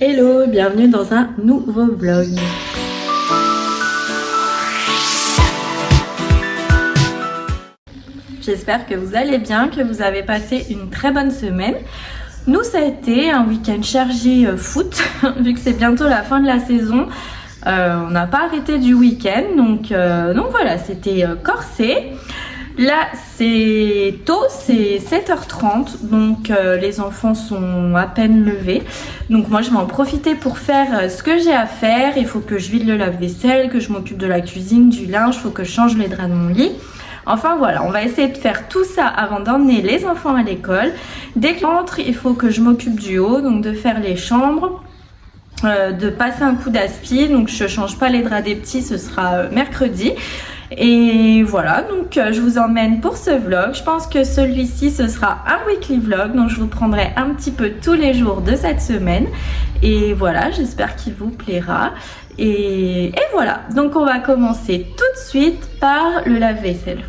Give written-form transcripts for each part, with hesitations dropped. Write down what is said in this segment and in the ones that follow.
Hello, bienvenue dans un nouveau vlog. J'espère que vous allez bien, que vous avez passé une très bonne semaine. Nous, ça a été un week-end chargé foot, vu que c'est bientôt la fin de la saison. On n'a pas arrêté du week-end, donc voilà, c'était corsé. Là, c'est tôt, c'est 7h30, donc les enfants sont à peine levés. Donc moi, je vais en profiter pour faire ce que j'ai à faire. Il faut que je vide le lave-vaisselle, que je m'occupe de la cuisine, du linge, il faut que je change les draps de mon lit. Enfin voilà, on va essayer de faire tout ça avant d'emmener les enfants à l'école. Dès que j'entre, il faut que je m'occupe du haut, donc de faire les chambres. De passer un coup d'aspi, donc je change pas les draps des petits, ce sera mercredi. Et voilà, donc je vous emmène pour ce vlog. Je pense que celui-ci ce sera un weekly vlog, donc je vous prendrai un petit peu tous les jours de cette semaine. Et voilà, j'espère qu'il vous plaira. Et voilà, donc on va commencer tout de suite par le lave-vaisselle.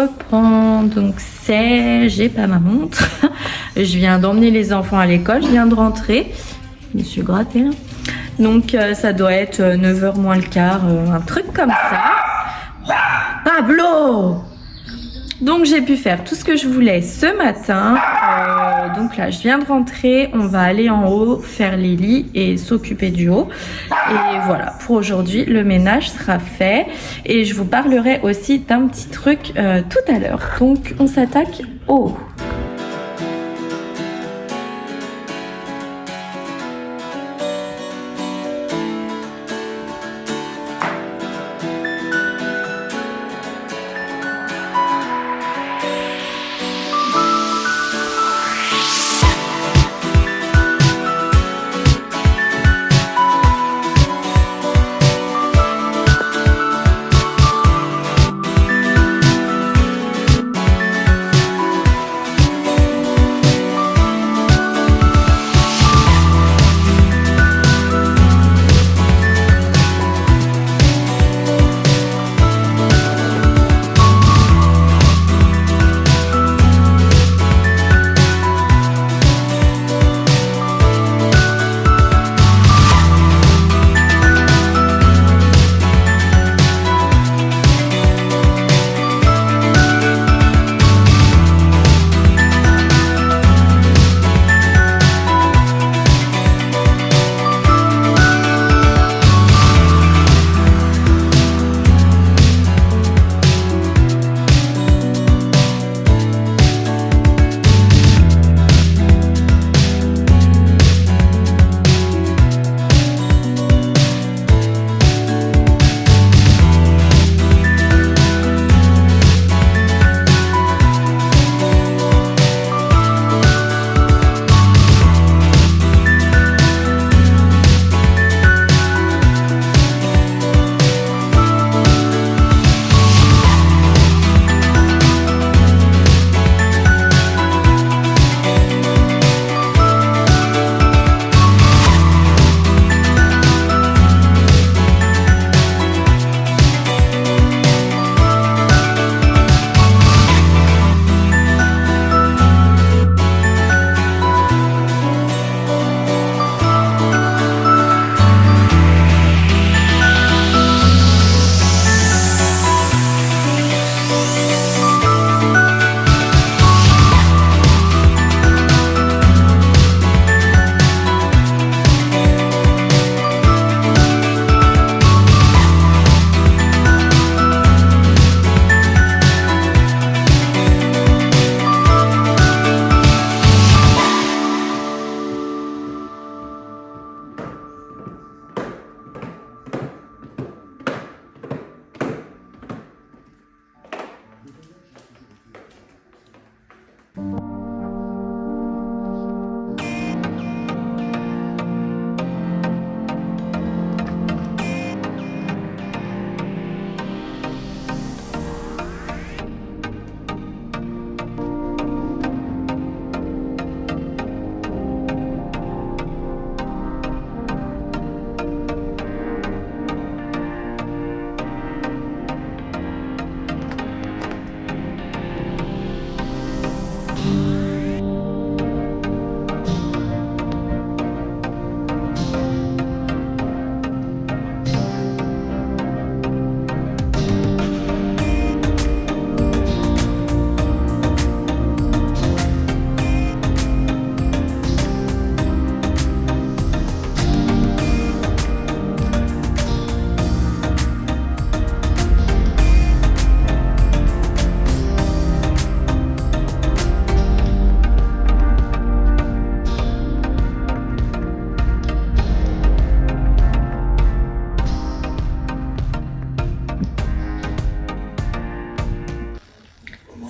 reprend. Donc j'ai pas ma montre. Je viens d'emmener les enfants à l'école, je viens de rentrer. Je me suis grattée là. Donc ça doit être 9h moins le quart, un truc comme ça. Oh, Pablo! Donc j'ai pu faire tout ce que je voulais ce matin. Donc là je viens de rentrer, on va aller en haut faire les lits et s'occuper du haut. Et voilà, pour aujourd'hui le ménage sera fait. Et je vous parlerai aussi d'un petit truc tout à l'heure. Donc on s'attaque au haut.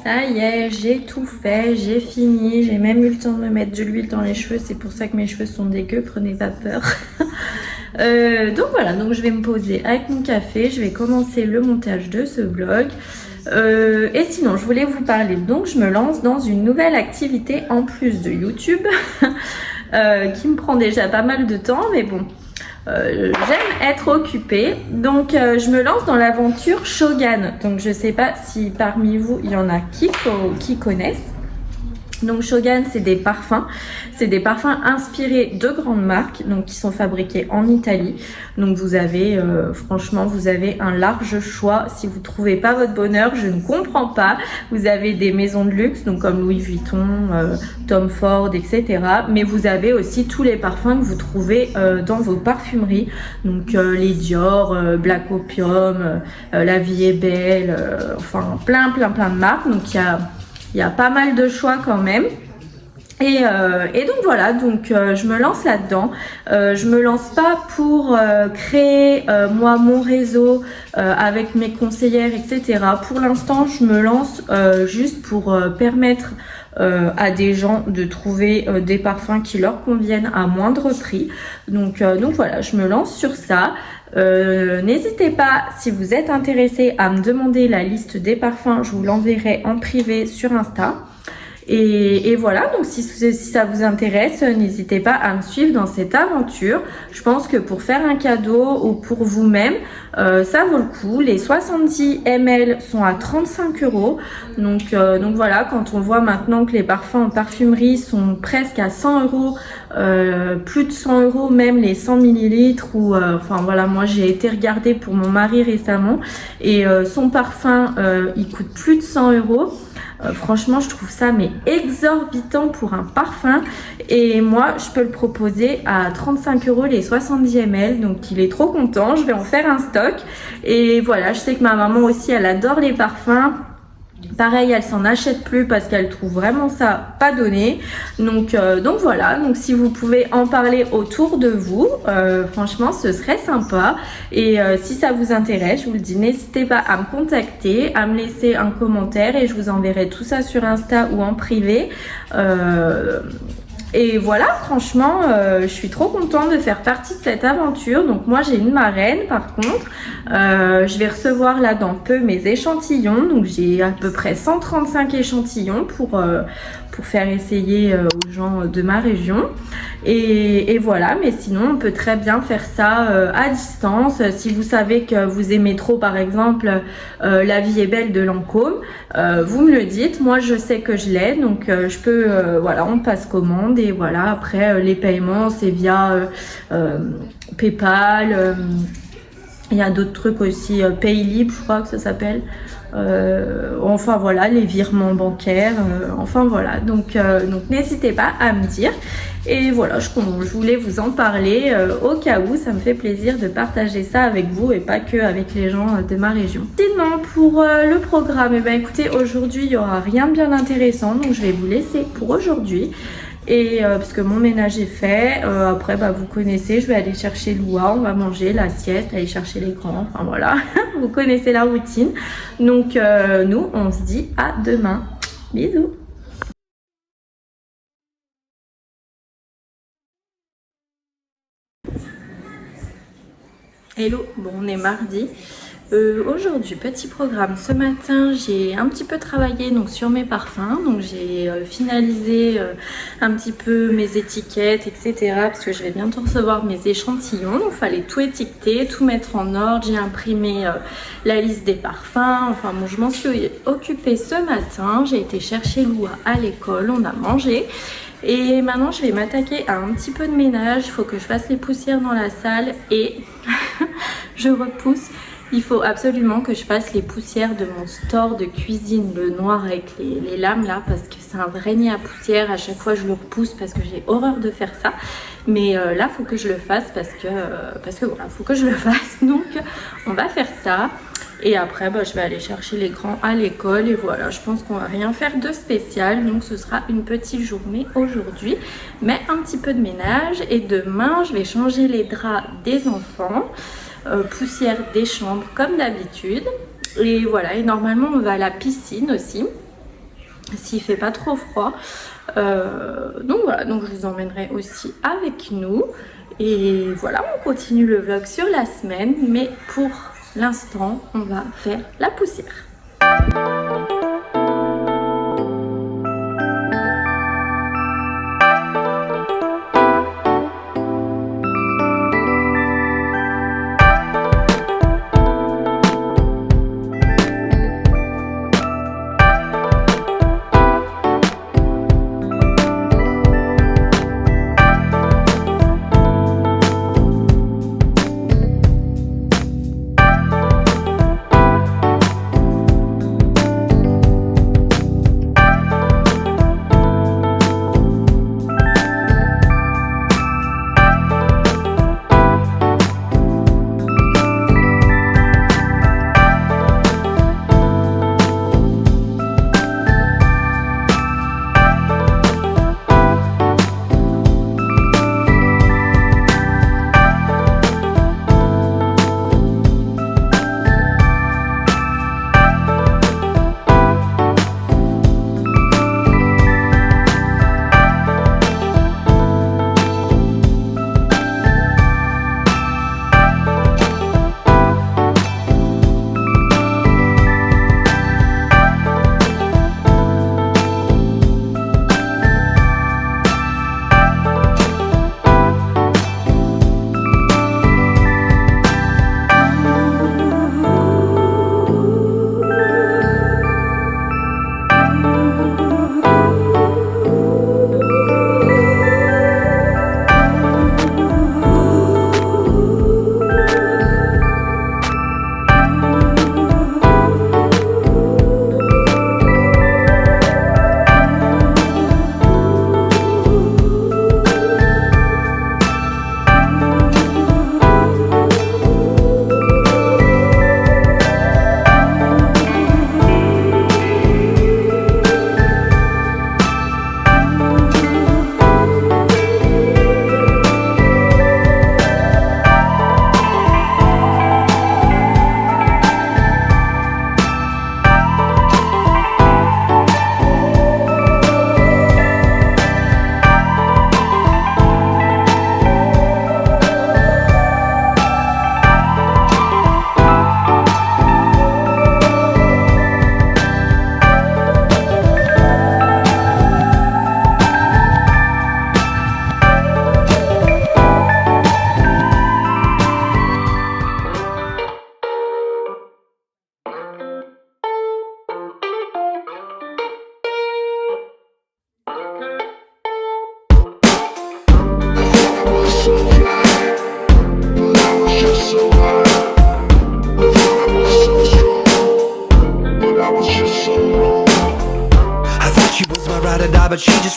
Ça y est, j'ai tout fait, j'ai fini, j'ai même eu le temps de me mettre de l'huile dans les cheveux, c'est pour ça que mes cheveux sont dégueux, prenez pas peur. Donc voilà, donc je vais me poser avec mon café, je vais commencer le montage de ce vlog. Et sinon, je voulais vous parler, donc je me lance dans une nouvelle activité en plus de YouTube qui me prend déjà pas mal de temps, mais bon. j'aime être occupée. Donc je me lance dans l'aventure Shogun. Donc je sais pas si parmi vous il y en a qui connaissent. Donc Shogun, c'est des parfums. C'est des parfums inspirés de grandes marques, donc qui sont fabriqués en Italie. Donc vous avez, franchement, vous avez un large choix. Si vous trouvez pas votre bonheur, je ne comprends pas. Vous avez des maisons de luxe, donc comme Louis Vuitton, Tom Ford, etc. Mais vous avez aussi tous les parfums que vous trouvez dans vos parfumeries. Donc les Dior, Black Opium, La Vie est Belle, enfin plein de marques. Donc il y a pas mal de choix quand même. Et donc voilà, donc je me lance là-dedans. Je me lance pas pour créer moi mon réseau avec mes conseillères, etc. Pour l'instant, je me lance juste pour permettre à des gens de trouver des parfums qui leur conviennent à moindre prix. Donc voilà, je me lance sur ça. N'hésitez pas, si vous êtes intéressé, à me demander la liste des parfums. Je vous l'enverrai en privé sur Insta. Et voilà, donc si ça vous intéresse, n'hésitez pas à me suivre dans cette aventure. Je pense que pour faire un cadeau ou pour vous-même, ça vaut le coup. Les 70 ml sont à 35 €. Donc voilà, quand on voit maintenant que les parfums en parfumerie sont presque à 100 €, plus de 100 € même les 100 millilitres. Enfin voilà, moi j'ai été regarder pour mon mari récemment et son parfum, il coûte plus de 100 €. Franchement, je trouve ça mais exorbitant pour un parfum. Et moi, je peux le proposer à 35 € les 70 ml. Donc, il est trop content. Je vais en faire un stock. Et voilà, je sais que ma maman aussi, elle adore les parfums. Pareil, elle s'en achète plus parce qu'elle trouve vraiment ça pas donné. Donc voilà, donc si vous pouvez en parler autour de vous, franchement ce serait sympa. Et si ça vous intéresse, je vous le dis, n'hésitez pas à me contacter, à me laisser un commentaire et je vous enverrai tout ça sur Insta ou en privé. Et voilà, franchement, je suis trop contente de faire partie de cette aventure. Donc moi, j'ai une marraine par contre. Je vais recevoir là dans peu mes échantillons. Donc j'ai à peu près 135 échantillons pour faire essayer aux gens de ma région. Et voilà, mais sinon on peut très bien faire ça à distance. Si vous savez que vous aimez trop par exemple La Vie est Belle de Lancôme, vous me le dites. Moi je sais que je l'ai, donc je peux, voilà, on passe commande. Et voilà, après les paiements c'est via PayPal. Il y a d'autres trucs aussi, Paylib je crois que ça s'appelle. Enfin voilà, les virements bancaires, enfin voilà, donc n'hésitez pas à me dire. Et voilà, je voulais vous en parler au cas où, ça me fait plaisir de partager ça avec vous et pas que avec les gens de ma région. Sinon pour le programme, et ben écoutez, aujourd'hui il y aura rien de bien intéressant, donc je vais vous laisser pour aujourd'hui. Et parce que mon ménage est fait, après bah, vous connaissez, je vais aller chercher Loua, on va manger la sieste, aller chercher les grands, enfin voilà, vous connaissez la routine. Donc nous on se dit à demain, bisous. Hello, bon on est mardi. Aujourd'hui, petit programme. Ce matin, j'ai un petit peu travaillé donc sur mes parfums. Donc j'ai finalisé un petit peu mes étiquettes, etc. Parce que je vais bientôt recevoir mes échantillons. Donc il fallait tout étiqueter, tout mettre en ordre. J'ai imprimé la liste des parfums. Enfin bon, je m'en suis occupée ce matin. J'ai été chercher Loua à l'école, on a mangé. Et maintenant, je vais m'attaquer à un petit peu de ménage. Il faut que je fasse les poussières dans la salle et je repousse. Il faut absolument que je fasse les poussières de mon store de cuisine, le noir avec les lames là, parce que c'est un vrai nid à poussière. À chaque fois, je le repousse parce que j'ai horreur de faire ça. Mais là, il faut que je le fasse parce que voilà, il faut que je le fasse. Donc, on va faire ça. Et après, bah, je vais aller chercher les grands à l'école. Et voilà, je pense qu'on va rien faire de spécial. Donc, ce sera une petite journée aujourd'hui. Mais un petit peu de ménage. Et demain, je vais changer les draps des enfants. Poussière des chambres comme d'habitude. Et voilà, et normalement, on va à la piscine aussi. S'il fait pas trop froid. Donc voilà, donc je vous emmènerai aussi avec nous. Et voilà, on continue le vlog sur la semaine. Mais pour l'instant, on va faire la poussière.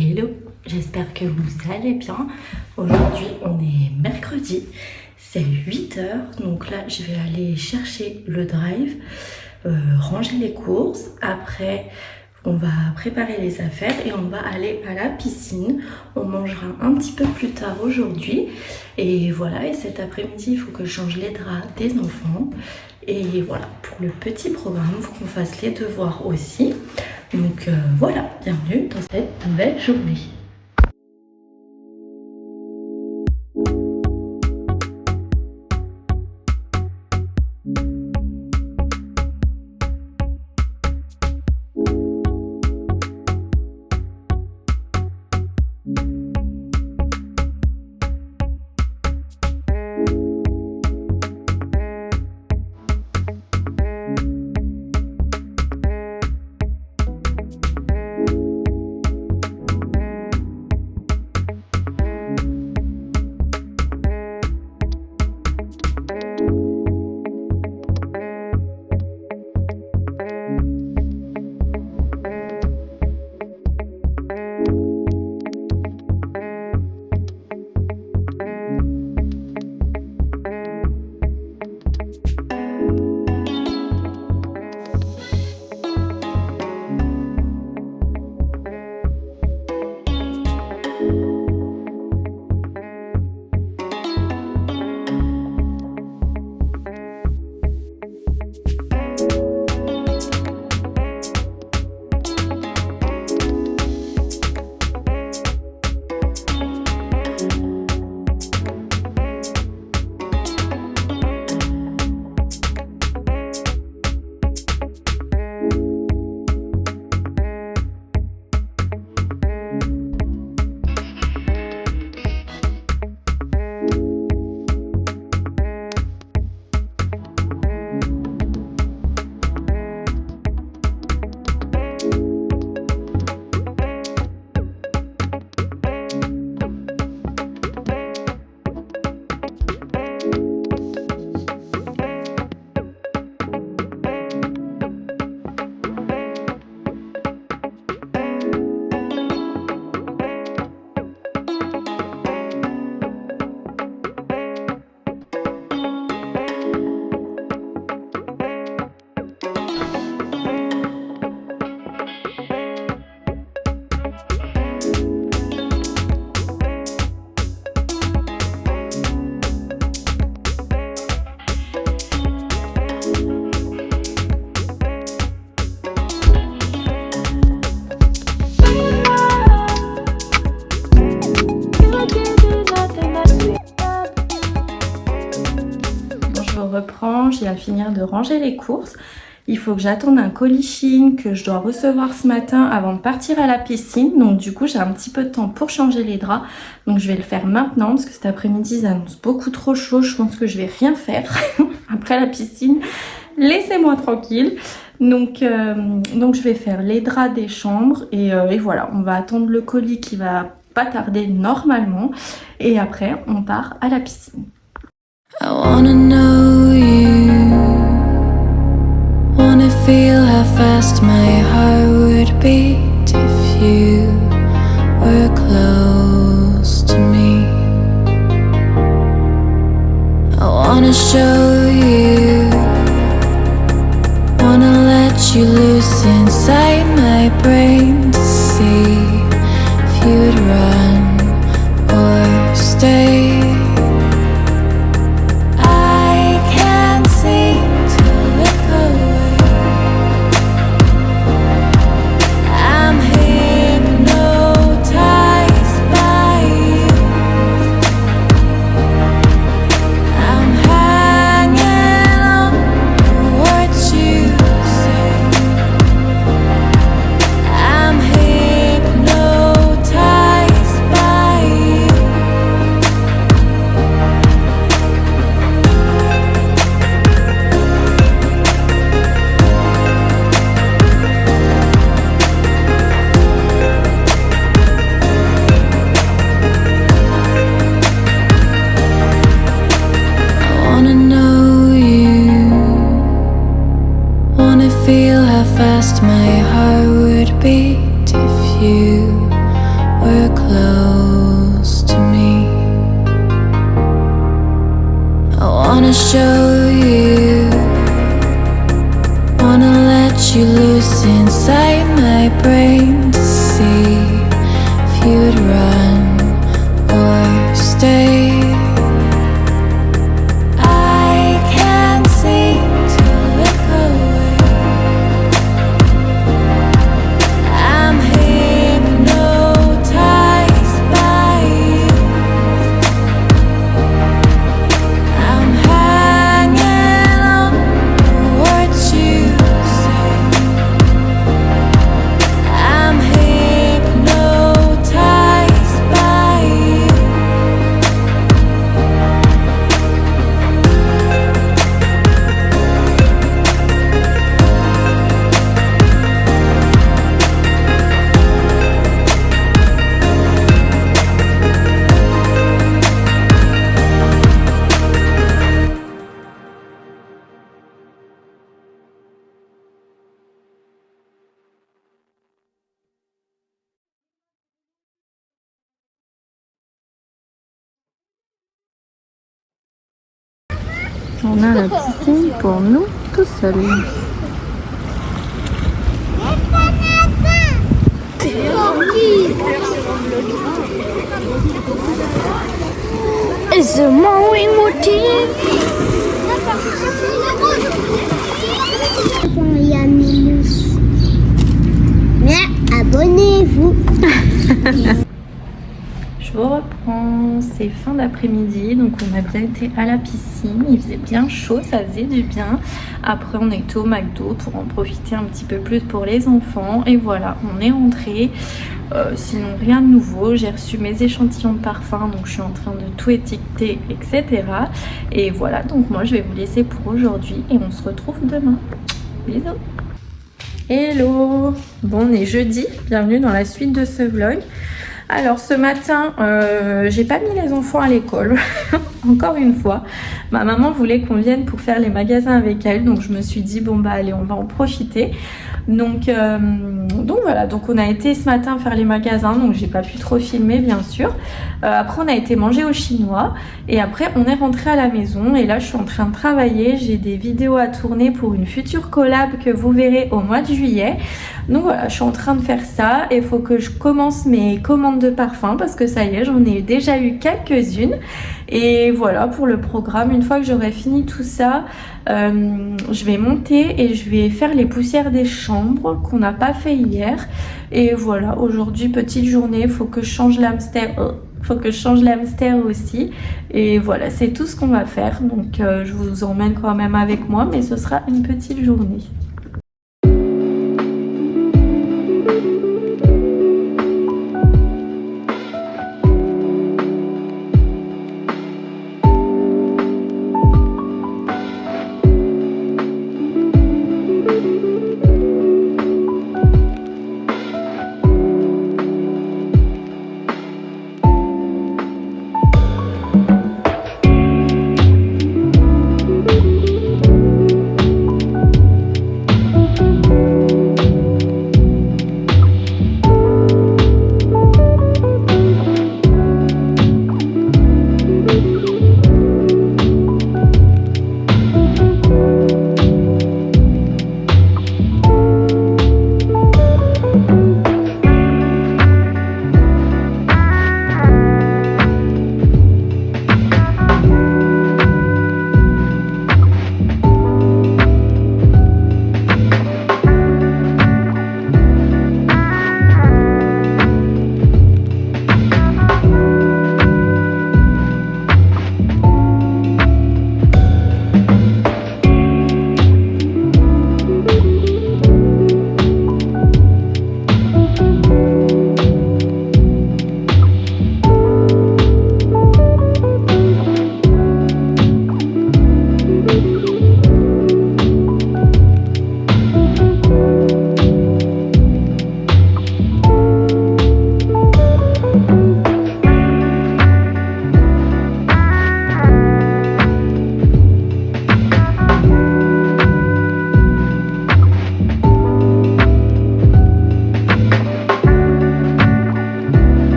Hello, j'espère que vous allez bien. Aujourd'hui on est mercredi, c'est 8h, donc là je vais aller chercher le drive, ranger les courses. Après On va préparer les affaires et on va aller à la piscine. On mangera un petit peu plus tard aujourd'hui. Et voilà, et cet après-midi, il faut que je change les draps des enfants. Et voilà, pour le petit programme, il faut qu'on fasse les devoirs aussi. Donc voilà, bienvenue dans cette nouvelle journée. J'ai à finir de ranger les courses. Il faut que j'attende un colis Shein que je dois recevoir ce matin avant de partir à la piscine. Donc du coup j'ai un petit peu de temps pour changer les draps. Donc je vais le faire maintenant parce que cet après-midi ça annonce beaucoup trop chaud. Je pense que je vais rien faire après la piscine. Laissez-moi tranquille. Donc je vais faire les draps des chambres et voilà, on va attendre le colis qui va pas tarder normalement. Et après on part à la piscine. I wanna know you, wanna feel how fast my heart would beat if you were close to me. I wanna show you, wanna let you loose inside my brain to see if you would run or stay. Feel how fast my heart would beat if you were close to me. I wanna show you, wanna let watch you loose inside my brain to see if you'd run or stay. I can't seem to look away. I'm hypnotized by you. I'm hanging on to what you say. I'm hypnotized by you. On a la piscine pour nous tout seuls. It's a mowing routine. Mais abonnez-vous. Je vous reprends, c'est fin d'après-midi, donc on a bien été à la piscine, il faisait bien chaud, ça faisait du bien. Après on était au McDo pour en profiter un petit peu plus pour les enfants et voilà, on est rentré. Sinon rien de nouveau, j'ai reçu mes échantillons de parfum, donc je suis en train de tout étiqueter, etc. Et voilà, donc moi je vais vous laisser pour aujourd'hui et on se retrouve demain. Bisous. Hello. Bon, on est jeudi, bienvenue dans la suite de ce vlog. Alors ce matin, j'ai pas mis les enfants à l'école, encore une fois. Ma maman voulait qu'on vienne pour faire les magasins avec elle, donc je me suis dit bon bah allez, on va en profiter. Donc voilà, donc on a été ce matin faire les magasins, donc j'ai pas pu trop filmer bien sûr. Après on a été manger au chinois et après on est rentré à la maison et là je suis en train de travailler. J'ai des vidéos à tourner pour une future collab que vous verrez au mois de juillet. Donc voilà, je suis en train de faire ça et il faut que je commence mes commandes de parfum parce que ça y est, j'en ai déjà eu quelques-unes. Et voilà pour le programme. Une fois que j'aurai fini tout ça, je vais monter et je vais faire les poussières des chambres qu'on n'a pas fait hier. Et voilà, aujourd'hui petite journée, il faut que je change l'hamster. Faut que je change l'hamster aussi. Et voilà, c'est tout ce qu'on va faire. Donc je vous emmène quand même avec moi, mais ce sera une petite journée.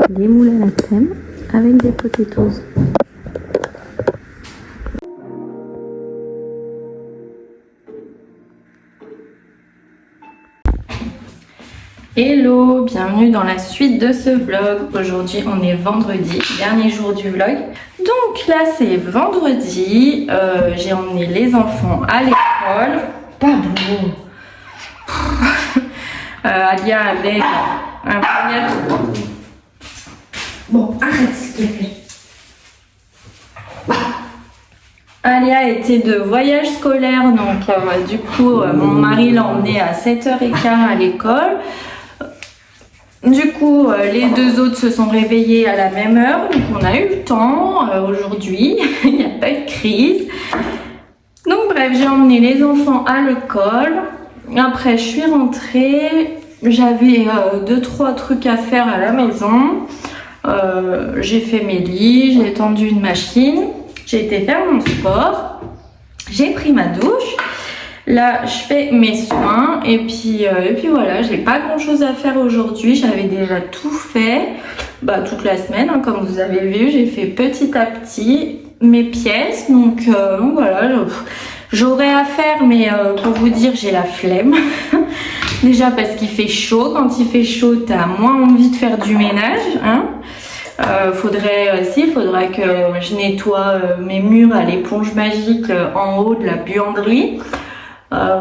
Des moules à la crème avec des potatoes. Hello, bienvenue dans la suite de ce vlog. Aujourd'hui on est vendredi, dernier jour du vlog. Donc là c'est vendredi, j'ai emmené les enfants à l'école. Pas bon. Alia avec un voyage. Bon, arrête s'il te plaît. Alia était de voyage scolaire, donc du coup mon mari l'a emmenée à 7h15 à l'école. Du coup, les deux autres se sont réveillés à la même heure, donc on a eu le temps aujourd'hui, il n'y a pas eu de crise. Donc bref, j'ai emmené les enfants à l'école. Après, je suis rentrée, j'avais 2-3 trucs à faire à la maison. J'ai fait mes lits, j'ai tendu une machine, j'ai été faire mon sport, j'ai pris ma douche. Là, je fais mes soins et puis voilà, j'ai pas grand chose à faire aujourd'hui. J'avais déjà tout fait, toute la semaine, hein, comme vous avez vu. J'ai fait petit à petit mes pièces, donc voilà, j'aurais à faire, mais pour vous dire, j'ai la flemme. Déjà parce qu'il fait chaud. Quand il fait chaud, t'as moins envie de faire du ménage, hein. Faudra que je nettoie mes murs à l'éponge magique en haut de la buanderie.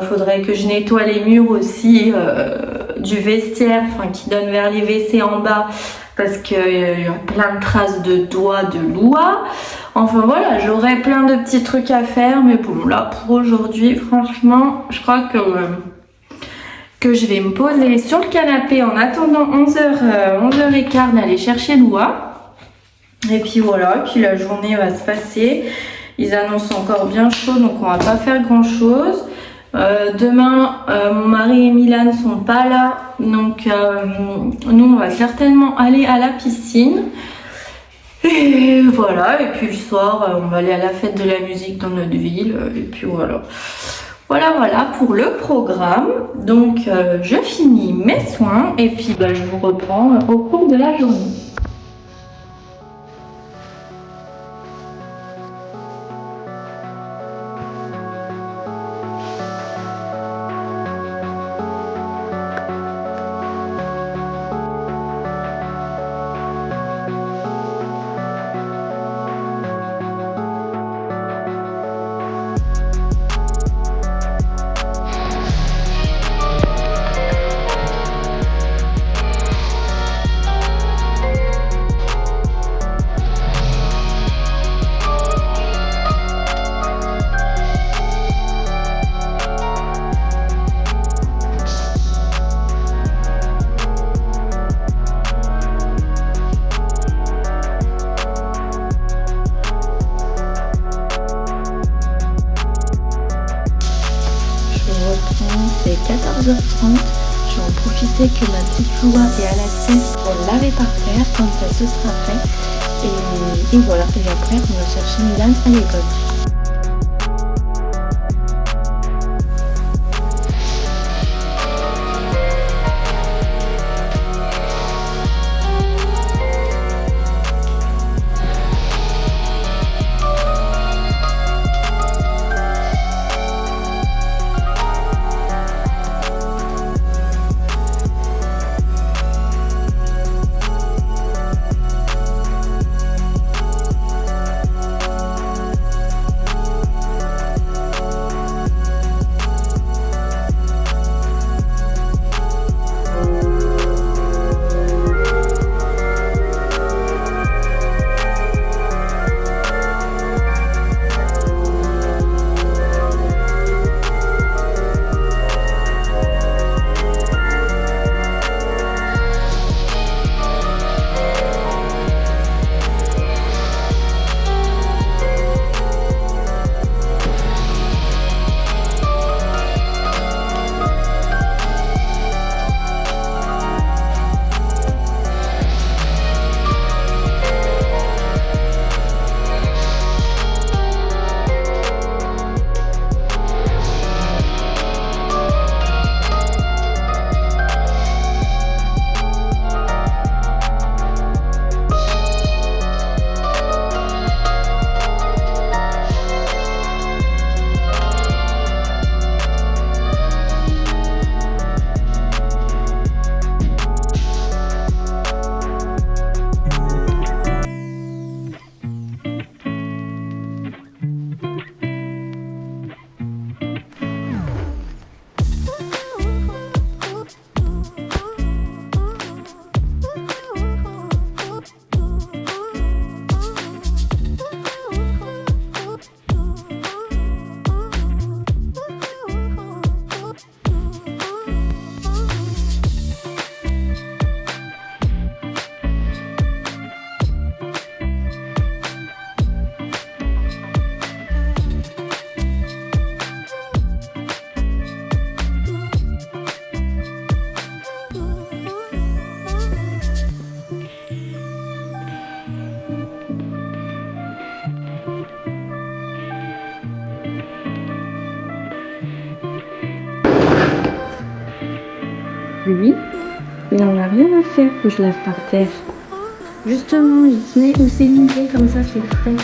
Faudrait que je nettoie les murs aussi du vestiaire, qui donne vers les WC en bas, parce qu'il y a plein de traces de doigts de Loua. Enfin voilà, j'aurais plein de petits trucs à faire, mais bon, là pour aujourd'hui, franchement, je crois que je vais me poser sur le canapé en attendant 11h15 d'aller chercher Loua. Et puis voilà, puis la journée va se passer. Ils annoncent encore bien chaud, donc on va pas faire grand chose. Demain, mon mari et Milan sont pas là, donc nous on va certainement aller à la piscine. Et voilà, et puis le soir, on va aller à la fête de la musique dans notre ville, et puis voilà. Voilà pour le programme. Donc je finis mes soins et puis je vous reprends au cours de la journée. C'est 14h30, je vais en profiter que ma petite Loua est à la sieste pour laver par terre quand ça se sera fait. Et voilà, et après on va chercher Milan à l'école. Lui, il n'en a rien à faire que je lave par terre. Justement, il se met où c'est limité, comme ça c'est frais.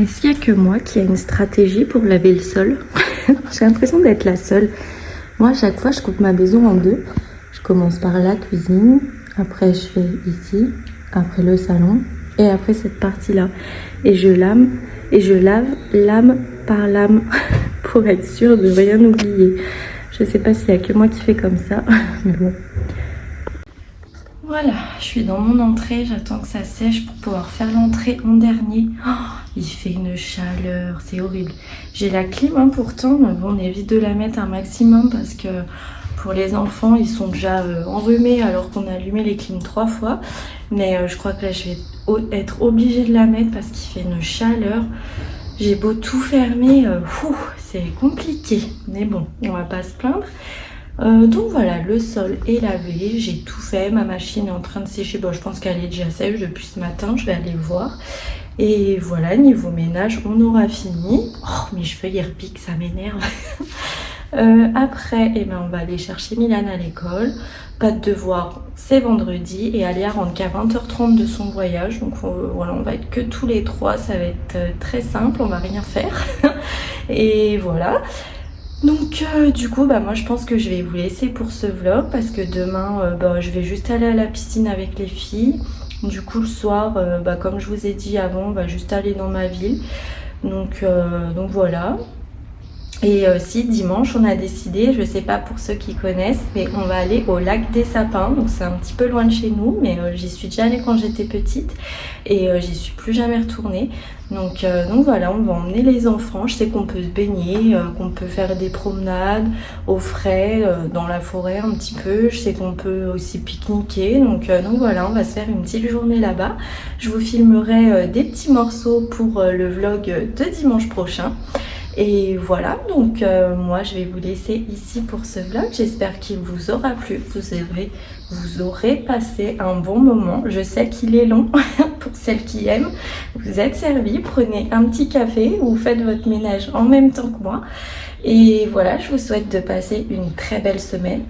Est-ce qu'il n'y a que moi qui a une stratégie pour laver le sol? J'ai l'impression d'être la seule. Moi, à chaque fois, je coupe ma maison en deux. Je commence par la cuisine, après je fais ici, après le salon, et après cette partie-là. Et je lave lame par lame pour être sûre de rien oublier. Je sais pas s'il y a que moi qui fais comme ça, mais bon. Voilà, je suis dans mon entrée, j'attends que ça sèche pour pouvoir faire l'entrée en dernier. Oh, il fait une chaleur, c'est horrible. J'ai la clim pourtant, mais bon, on évite de la mettre un maximum parce que Pour les enfants, ils sont déjà enrhumés alors qu'on a allumé les clims 3 fois. Mais je crois que là, je vais être obligée de la mettre parce qu'il fait une chaleur. J'ai beau tout fermer, c'est compliqué. Mais bon, on va pas se plaindre. Donc voilà, le sol est lavé, j'ai tout fait, ma machine est en train de sécher, bon je pense qu'elle est déjà sèche depuis ce matin, je vais aller voir. Et voilà, niveau ménage, on aura fini. Oh, mes cheveux ils repiquent, ça m'énerve. Après, on va aller chercher Milan à l'école, pas de devoir, c'est vendredi, et Alia rentre qu'à 20h30 de son voyage, donc voilà, on va être que tous les trois, ça va être très simple, on va rien faire. Et voilà. Donc du coup moi je pense que je vais vous laisser pour ce vlog parce que demain je vais juste aller à la piscine avec les filles. Du coup le soir comme je vous ai dit avant, on va juste aller dans ma ville. Donc voilà. Et si dimanche on a décidé, je sais pas pour ceux qui connaissent, mais on va aller au lac des Sapins. Donc c'est un petit peu loin de chez nous, mais j'y suis déjà allée quand j'étais petite et j'y suis plus jamais retournée. Donc voilà, on va emmener les enfants. Je sais qu'on peut se baigner, qu'on peut faire des promenades au frais dans la forêt un petit peu. Je sais qu'on peut aussi pique-niquer. Donc voilà, on va se faire une petite journée là-bas. Je vous filmerai des petits morceaux pour le vlog de dimanche prochain. Et voilà, donc moi je vais vous laisser ici pour ce vlog. J'espère qu'il vous aura plu, vous aurez passé un bon moment. Je sais qu'il est long pour celles qui aiment. Vous êtes servis, prenez un petit café ou faites votre ménage en même temps que moi. Et voilà, je vous souhaite de passer une très belle semaine.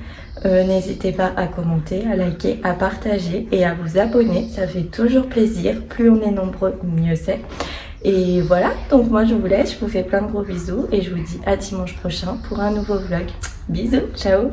N'hésitez pas à commenter, à liker, à partager et à vous abonner. Ça fait toujours plaisir. Plus on est nombreux, mieux c'est. Et voilà, donc moi je vous laisse, je vous fais plein de gros bisous et je vous dis à dimanche prochain pour un nouveau vlog. Bisous, ciao!